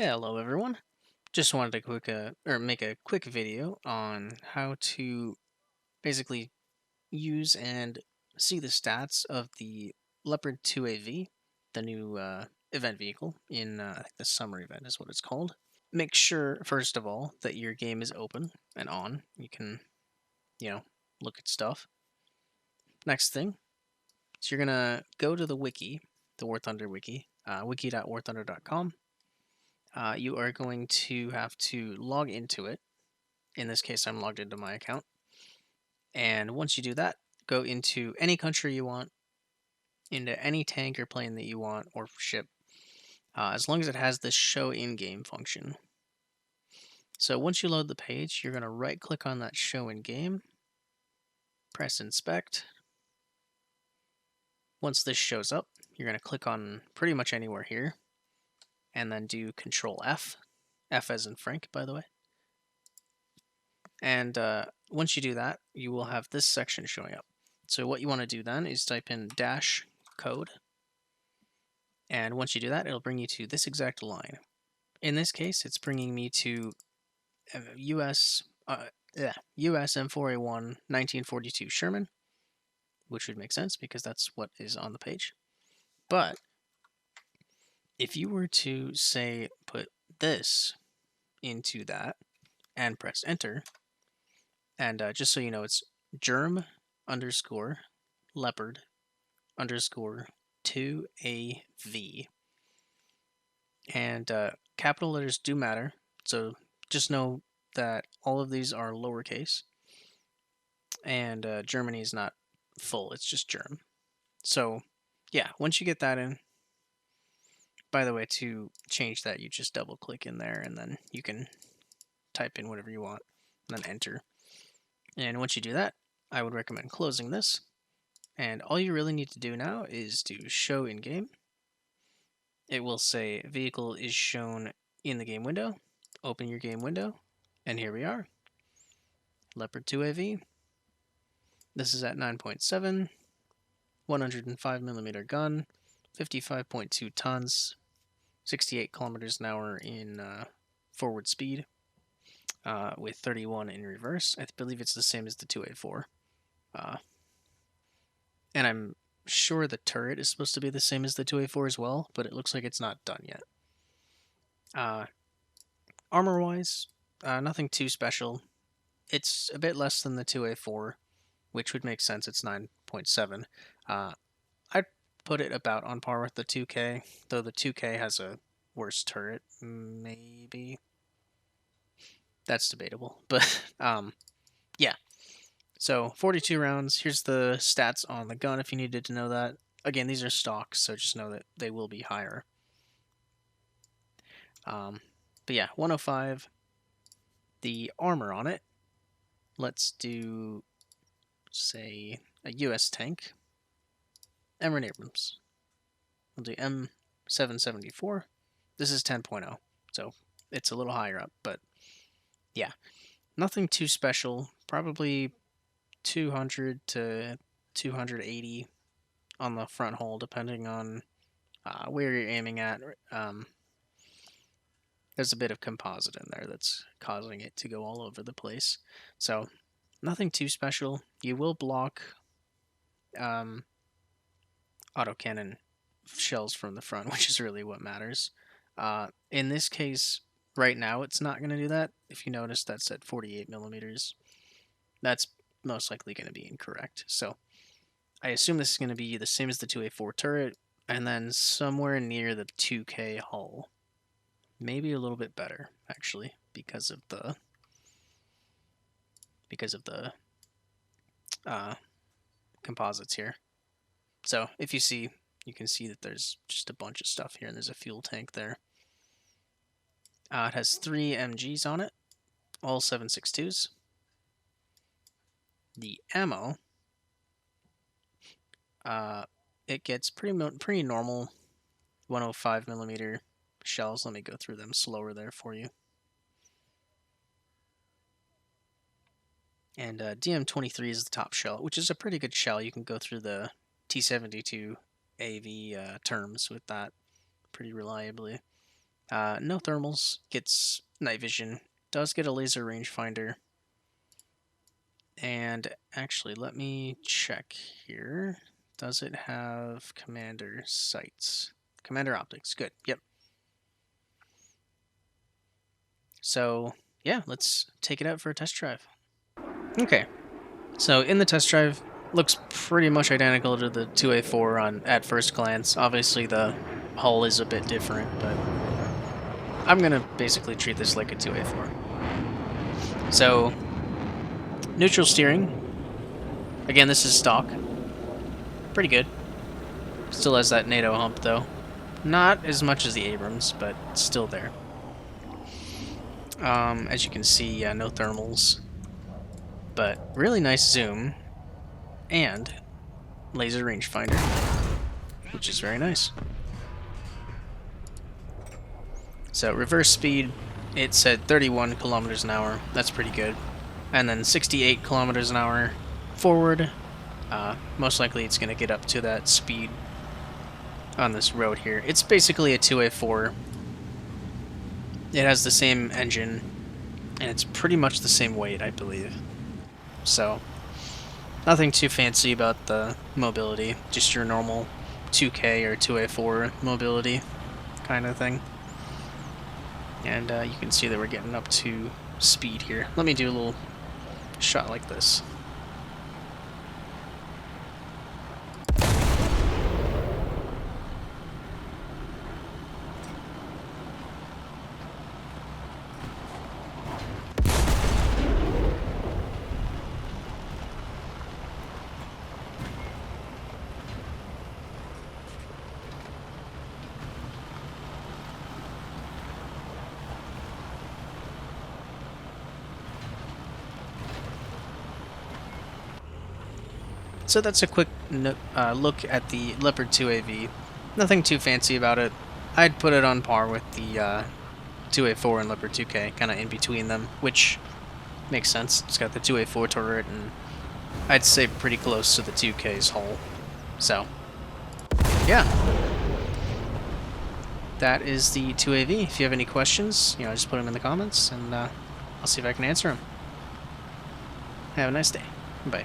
Hello everyone. Just wanted to make a quick video on how to basically use and see the stats of the Leopard 2AV, the new event vehicle in I think the summer event is what it's called. Make sure first of all that your game is open and on. You can, you know, look at stuff. Next thing, so you're gonna go to the wiki, the War Thunder wiki, wiki.warthunder.com. You are going to have to log into it. In this case, I'm logged into my account. And once you do that, go into any country you want, into any tank or plane that you want, or ship, as long as it has this show in-game function. So once you load the page, you're going to right-click on that show in-game, press inspect. Once this shows up, you're going to click on pretty much anywhere here, and then do Control F, F as in Frank, by the way. And once you do that, you will have this section showing up. So what you want to do then is type in -code. And once you do that, it'll bring you to this exact line. In this case, it's bringing me to US M4A1 1942 Sherman, which would make sense because that's what is on the page. But if you were to, say, put this into that and press enter, and just so you know, it's germ _ leopard _ 2AV. And capital letters do matter, so just know that all of these are lowercase. And Germany is not full, it's just germ. So yeah, once you get that in, by the way, to change that, you just double click in there and then you can type in whatever you want and then enter. And once you do that, I would recommend closing this. And all you really need to do now is to show in game. It will say vehicle is shown in the game window. Open your game window, and here we are. Leopard 2AV. This is at 9.7, 105mm gun, 55.2 tons, 68 kilometers an hour in forward speed, with 31 in reverse. I believe it's the same as the 2A4. And I'm sure the turret is supposed to be the same as the 2A4 as well, but it looks like it's not done yet. Armor-wise, nothing too special. It's a bit less than the 2A4, which would make sense. It's 9.7. I'd put it about on par with the 2K, though the 2K has a worse turret, maybe. That's debatable, but yeah. So 42 rounds. Here's the stats on the gun if you needed to know that. Again, these are stocks, so just know that they will be higher. But yeah, 105. The armor on it, let's do, say, a US tank. Emran Abrams. We'll do M774. This is 10.0, so it's a little higher up, but yeah. Nothing too special. Probably 200 to 280 on the front hull, depending on where you're aiming at. There's a bit of composite in there that's causing it to go all over the place. So nothing too special. You will block autocannon shells from the front, which is really what matters. In this case, right now, it's not going to do that. If you notice, that's at 48mm. That's most likely going to be incorrect. So I assume this is going to be the same as the 2A4 turret, and then somewhere near the 2K hull. Maybe a little bit better, actually, because of the composites here. So if you see, you can see that there's just a bunch of stuff here, and there's a fuel tank there. It has 3 MGs on it, all 7.62s. The ammo, it gets pretty normal 105mm shells. Let me go through them slower there for you. And DM23 is the top shell, which is a pretty good shell. You can go through the T72AV terms with that pretty reliably. No thermals, gets night vision, does get a laser rangefinder. And actually, let me check here. Does it have commander sights? Commander optics, good, yep. So, yeah, let's take it out for a test drive. Okay, so in the test drive, looks pretty much identical to the 2A4 at first glance. Obviously, the hull is a bit different, but I'm going to basically treat this like a 2A4. So, neutral steering. Again, this is stock. Pretty good. Still has that NATO hump, though. Not as much as the Abrams, but still there. As you can see, no thermals. But really nice zoom. And laser rangefinder, which is very nice. So reverse speed, it said 31 kilometers an hour. That's pretty good. And then 68 kilometers an hour forward. Most likely it's going to get up to that speed on this road here. It's basically a 2A4. It has the same engine, and it's pretty much the same weight, I believe. So, nothing too fancy about the mobility. Just your normal 2K or 2A4 mobility kind of thing. And you can see that we're getting up to speed here. Let me do a little shot like this. So that's a quick look at the Leopard 2AV. Nothing too fancy about it. I'd put it on par with the 2A4 and Leopard 2K, kind of in between them, which makes sense. It's got the 2A4 turret, and I'd say pretty close to the 2K's hull. So, yeah. That is the 2AV. If you have any questions, just put them in the comments, and I'll see if I can answer them. Have a nice day. Bye.